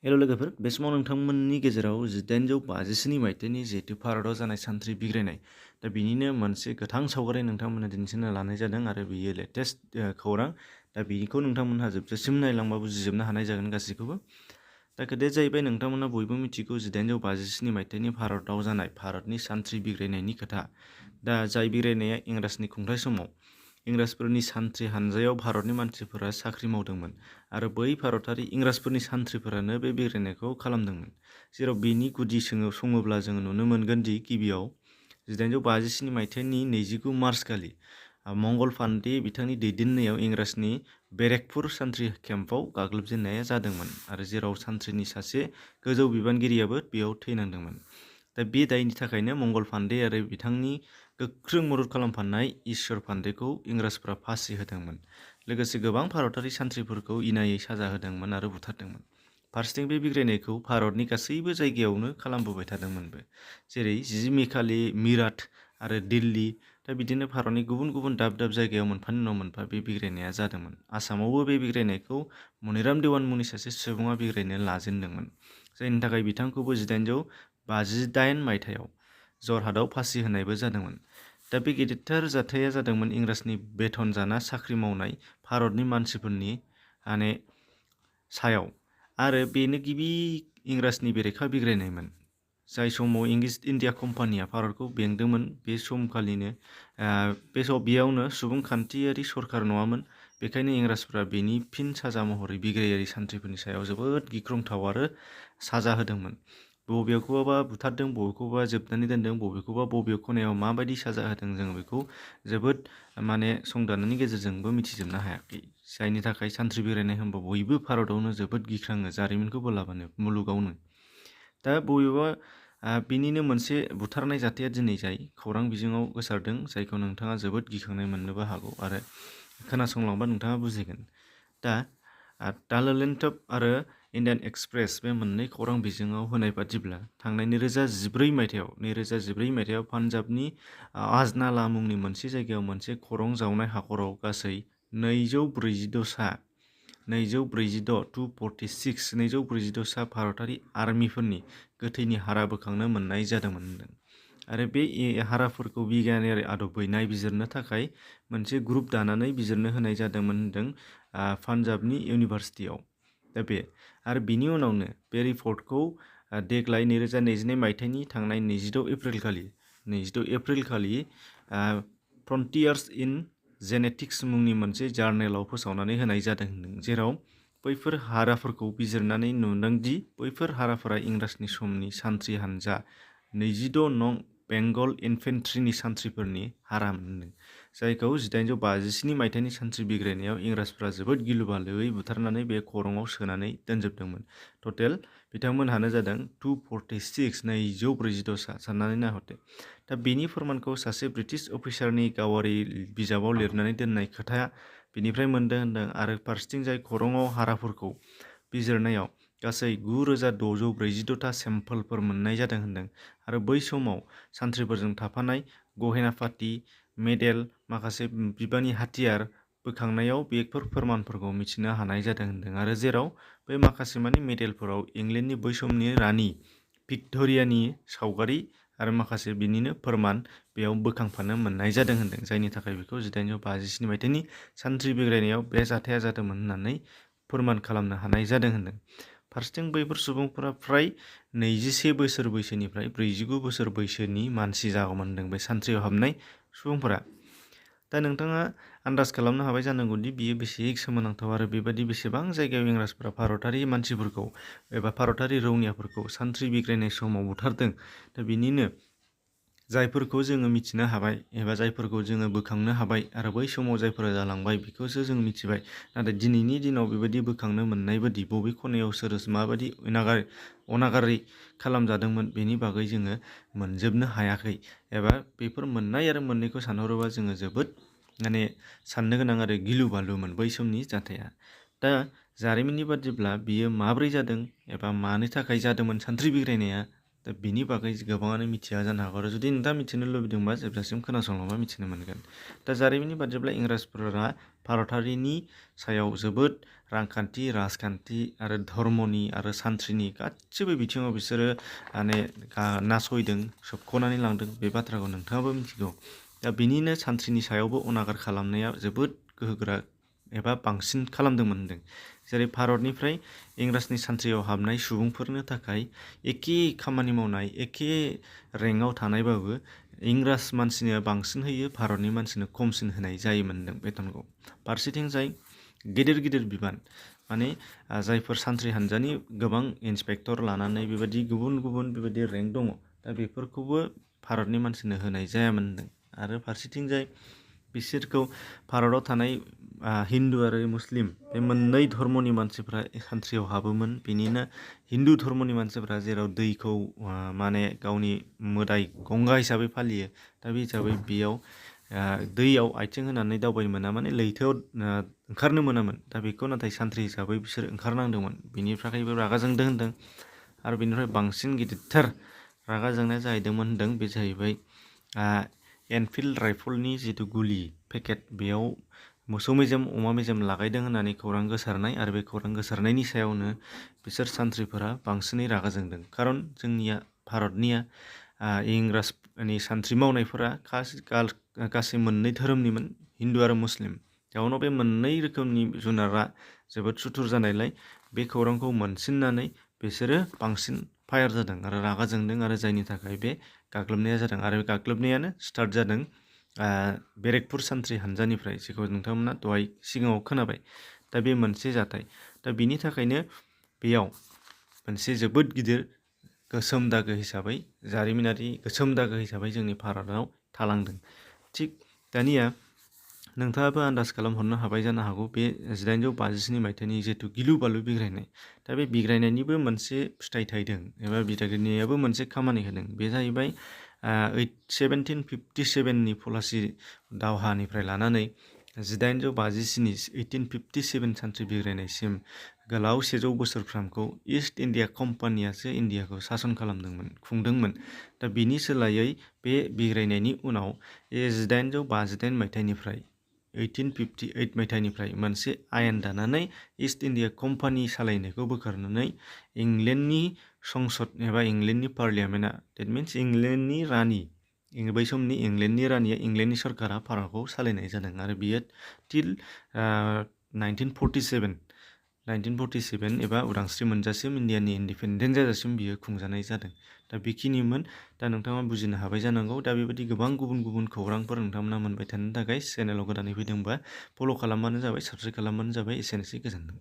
हेल' लोगोफोर, बे समाव नोंथांमोननि गेजेराव 1852 मायथाइनि जिहेतु भारताव जानाय सान्थ्रि बिग्रायनाय दा बिनिनो मोनसे गोथां सावगारि नोंथांमोनहा दिन्थिनो लानाय जादों आरो बियो लेटेस्ट खौरां। दा बिखौ नोंथांमोनहा जोबजासिम नायलांबा बुजिजोबनो हानाय जागोन गासैखौबो। दा खोथाया जाहैबाय नोंथांमोना बयबो मिथिगौ 1852 मायथाइनि भारताव जानाय भारतनि सान्थ्रि बिग्रायनायनि खोथा। दा जाय बिग्रायनाया इंराजनि खुंथाय समाव इंराजफोरनि सान्थ्रि हानजायाव भारतनि मानसिफोरा साख्रि मावदोंमोन आरो बै भारतारि इंराजफोरनि सान्थ्रिफोरानो बे बिग्रायनायखौ खालामदोंमोन। जेराव बेनि गुदि सङोब्ला जोङो नुनो मोनगोन दि गिबियाव 1857 मायथाइनि 29 मार्च खालि मंगल पान्डे बिथांनि दैदेननायाव इंराजनि बेरेकपुर सान्थ्रि केम्पआव गाग्लोबजेननाया जादोंमोन आरो जेराव सान्थ्रिनि सासे गोजौ बिबानगिरियाबो बेयाव थैनांदोंमोन। दा बे दायनि थाखायनो मंगल पान्डे आरो बिथांनि गोख्रों मदद खालामफानाय ईश्वर पान्डेखौ इंराजफ्रा फासि होदोंमोन। लोगोसे गोबां भारतारि सान्थ्रिफोरखौ इनायै साजा होदोंमोन आरो बुथारदोंमोन। फारसेथिं बे बिग्रायनायखौ भारतनि गासैबो जायगायावनो खालामबोबाय थादोंमोनबो, जेरै 10 मे खालि मिराट आरो दिल्ली। दा बिदिनो भारतनि गुबुन गुबुन दाब दाब जायगायाव मोनफानि उनाव मोनफा बे बिग्रायनाया जादोंमोन। आसामावबो बे बिग्रायनायखौ मनिराम देवान मुंनि सासे सुबुङा बिग्रायनो लाजेनदोंमोन, जायनि थाखाय बिथांखौबो 1858 मायथाइयाव जरहाटआव फासि होनायबो जादोंमोन। दा बे गेदेरथार जाथाया जादोंमोन इंराजनि बेथन जाना साख्रि मावनाय भारतनि मानसिफोरनि सायाव, आरो बेनो गिबि इंराजनि बेरेखा बिग्रायनायमोन। जाय समाव इंलिस इन्डिया कम्पानिया भारतखौ बेंदोंमोन बे समखालिनो बेयावनो सुबुंखान्थियारि सरखार नङामोन। बेखायनो इंराजफ्रा बेनि फिन साजा महरै बिग्रायारि सान्थ्रिफोरनि सायाव जोबोद गिख्रंथाव आरो साजा होदोंमोन। बबेखौबा बुथारदों, बबेखौबा जोबनानै दोनदों, बबेखौबा बबे खनायाव माबायदि साजा होदों जों बेखौ जोबोद संदाननि गेजेरजोंबो मिथिजोबनो हायाखै। जायनि थाखाय सान्थ्रि बिग्रायनाय होनबा बयबो भारतावनो जोबोद गिख्राङो, जारिमिनखौ बोलाबानो मुलुगावनो। दा बबेबा बिनिनो मोनसे बुथारनाय जाथाया दिनै जाय खौरां बिजोङाव गोसारदों, जायखौ नोंथाङा जोबोद गिखांनाय मोननोबो हागौ आरो खोनासंलांबा नोंथाङा बुजिगोन। दा लाल्लान्टप आरो इन्डियान एक्सप्रेस बे मोननै खौरां बिजोङाव होनाय बादिब्ला थांनाय 2014 मायथाइयाव पान्जाबनि आजनाला मुंनि मोनसे जायगायाव मोनसे खरं जावनाय हाखराव गासै 246 सा भारतारि आर्मिफोरनि गोथैनि हारा बोखांनो मोननाय जादोंमोन होनदों। आरो बे हाराफोरखौ बिगियानारि आदबै नायबिजिरनो थाखाय मोनसे ग्रुप दानानै बिजिरनो होनाय जादोंमोन होनदों पान्जाबनि इउनिभारसिटियाव। दा बे आरो बिनि उनावनो बे रिपर्टखौ देग्लाय 2022 मायथाइनि थांनाय 26 एप्रिल खालि फ्रन्टियार्स इन जेनेटिक्स मुंनि मोनसे जार्नेलाव फोसावनानै होनाय जादों होनदों। जेराव बैफोर हाराफोरखौ बिजिरनानै नुदोंदि बैफोर हाराफोरा इंराजनि समनि सान्थ्रि हानजा 26 नं बेंगल इनफेन्ट्रिनि सान्थ्रिफोरनि हारा मोनदों, जायखौ 1857 मायथाइनि सान्थ्रि बिग्रायनायाव इंराजफ्रा जोबोद गिलु बालुयै बुथारनानै बे खरंआव सोनानै दोनजोबदोंमोन। टटेल बिथांमोनहानो जादों 246 सा, साननानै नायहरदो। दा बेनि फोरमानखौ सासे ब्रिटिश अफिसारनि गावारि बिजाबाव लिरनानै दोननाय खोथा बिनिफ्राय मोनदों होनदों। आरो फारसेथिं जाय खरंआव हाराफोरखौ बिजिरनायाव गासै 9646 ता सेम्पोलफोर मोननाय जादों होनदों। आरो बै समाव सान्थ्रिफोरजों थाफानाय गहेना पाति, मेडेल, माखासे बिबांनि हाथियार बोखांनायाव बेफोर फोरमानफोरखौ मिथिनो हानाय जादों होनदों। आरो जेराव बे माखासे मेडेलफोराव इंलेन्डनि बै समनि रानि भिक्ट'रियानि सावगारि आरो माखासे बिनिनो फोरमान बेयाव बोखांफानो मोननाय जादों होनदों। जायनि थाखाय बेखौ 1857 मायथाइनि सान्थ्रि बिग्रायनायाव बे जाथाया जादोंमोन होननानै फोरमान खालामनो हानाय जादों होनदों। फारसेथिं बैफोर सुबुंफोरा फ्राय 21 बोसोर बैसोनिफ्राय 49 बोसोर बैसोनि मानसि जागौमोन होनदों बे सान्थ्रियाव हाबनाय सुबुंफोरा। दा नोंथाङा आन्दाज खालामनो हाबाय जानांगौदि बियो बेसे सोमोनांथाव आरो बेबायदि बेसेबां जायगायाव इंराजफोरा भारतारि मानसिफोरखौ एबा भारतारि रौनियाफोरखौ सान्थ्रि बिग्रायनाय समाव बुथारदों। दा बिनिनो जायफोरखौ जोङो मिथिनो हाबाय एबा जायफोरखौ जोङो बोखांनो हाबाय आरो बै समाव जायफोरा जालांबाय बेखौसो जों मिथिबाय। नाथाय दिनैनि दिनाव बेबायदि बोखांनो मोननाय बादि बबे खनायाव सोर माबायदि अनागारि खालामजादोंमोन बेनि बागै जोङो मोनजोबनो हायाखै। एबा बेफोर मोननाय आरो मोननैखौ सानहरोबा जोङो जोबोद साननो गोनां आरो गिलु बालुमोन बै समनि जाथाया। दा जारिमिननि बादिब्ला बियो माब्रै जादों एबा मानि थाखाय जादोंमोन सान्थ्रि बिग्रायनाया, दा बिनि बागै गोबाङानो मिथिया जानो हागौ आरो जुदि नोंथाङा मिथिनो लुबैदोंबा जेब्लासिम खोनासंलांबा मिथिनो मोनगोन। दा जारिमिननि बादिब्ला इंराजफोरा भारतारिनि सायाव जोबोद रांखान्थि, राजखान्थि आरो धर्मनि आरो सान्थ्रिनि गासिबो बिथिङाव बिसोरो माने नासयदों, सोबख'नानै लांदों। बे बाथ्राखौ नोंथाङाबो मिथिगौ। दा बिनिनो सान्थ्रिनि सायावबो अनागार खालामनाया जोबोद गोहोगोरा एबा बांसिन खालामदोंमोन होनदों। जेरै भारतनिफ्राय इंराजनि सान्थ्रियाव हाबनाय सुबुंफोरनो थाखाय एखे खामानि मावनाय, एखे रेंकआव थानायबाबो इंराज मानसिनो बांसिन होयो, भारतनि मानसिनो खमसिन होनाय जायोमोन होनदों बेथनखौ। फारसेथिंजाय गिदिर गिदिर बिबान माने जायफोर सान्थ्रि हान्जानि गोबां इन्सपेक्टर लानानै बेबायदि गुबुन गुबुन बेबायदि रेंक दङ, दा बेफोरखौबो भारतनि मानसिनो होनाय जायामोन होनदों। आरो फारसेथिंजाय बिसोरखौ भारताव थानाय हिन्दु आरो मुस्लिम बे मोननै धर्मनि मानसिफ्रा सान्थ्रियाव हाबोमोन। बेनिनो हिन्दु धर्मनि मानसिफ्रा जेराव दैखौ माने गावनि मोदाय गंगा हिसाबै फालियो, दा बे हिसाबै बेयाव दैयाव आथिं होनानै दावबायनो मोना, माने लैथोआव ओंखारनो मोनामोन। दा बेखौ नाथाय सान्थ्रि हिसाबै बिसोर ओंखारनांदोंमोन। बिनि थाखायबो रागा जोंदों होनदों। आरो बेनिफ्राय बांसिन गिदिरथार रागा जोंनाया जाहैदोंमोन होनदों, बे जाहैबाय एनफिल्ड राइफलनि जिथु गुलि पेकेट, बेयाव मोसौ मेजेम, अमा मेजेम लागायदों होननानै खौरां गोसारनाय। आरो बे खौरां गोसारनायनि सायावनो बिसोर सान्थ्रिफोरा बांसिनै रागा जोंदों। खारन जोंनिया भारतनिया इंराजनि सान्थ्रि मावनायफोरा गासै मोननै धोरोमनिमोन, हिन्दु आरो मुस्लिम। जाउनाव बे मोननै रोखोमनि जुनारा जोबोद सुथुर जानायलाय बे खौरांखौ मोनसिननानै बिसोरो बांसिन फायार जादों आरो रागा जोंदों, आरो जायनि थाखाय बे गाग्लोबनाया जादों। आरो बे गाग्लोबनायानो स्टार्ट जादों बेरेकपुर सान्थ्रि हान्जानिफ्राय, जेखौ नोंथांमोना दहाय सिगाङाव खोनाबाय। दा बे मोनसे जाथाय। दा बिनि थाखायनो बेयाव मोनसे जोबोद गिदिर गोसोम दागो हिसाबै, जारिमिनारि गोसोम दागो हिसाबै जोंनि भारताव थालांदों। थिग दानिया नोंथाङाबो आन्दाज खालामहरनो हाबाय जानो हागौ, बे 1857 मायथाइनि जिहेतु गिलु बालु बिग्रायनाय, दा बे बिग्रायनायनिबो मोनसे फिथाइ थायदों एबा बिग्रायनायाबो मोनसे खामानि होदों। बे जाहैबाय 1757नि पलासि दावहानिफ्राय लानानै 1857 सान्थ्रि बिग्रायनायसिम गोलाव 100 बोसोरफ्रामखौ इस्ट इन्डिया कम्पानियासो इन्डियाखौ सासन खालामदोंमोन, खुंदोंमोन। दा बिनि सोलायै बे बिग्रायनायनि उनाव 1858 मायथाइनिफ्राय 1858 मायथाइनिफ्राय मोनसे आयेन दानानै इस्ट इन्डिया कम्पानि सालायनायखौ बोखारनानै इंलेन्डनि संसद एबा इंलेन्डनि पार्लियामेन्टआ, डेट मिन्स इंलेन्डनि रानि, बै समनि इंलेन्डनि रानिया, इंलेन्डनि सरकारा भारतखौ सालायनाय जादों। आरो बियो टिल 1947 एबा उदांस्रि मोनजासिम, इन्डियानि इन्डिपेन्डेन्ट जाजासिम बियो खुंजानाय जादों। दा बेखिनिमोन। दा नोंथाङा बुजिनो हाबाय जानांगौ। दा बेबायदि गोबां गुबुन गुबुन खौरांफोर नोंथांमोना मोनबाय थानो थाखाय चेनेलाव गोदानै फैदोंबा फल' खालामबानो जाबाय, साबस्क्राइब खालामबानो जाबाय। एसेनोसै, गोजोन्थों।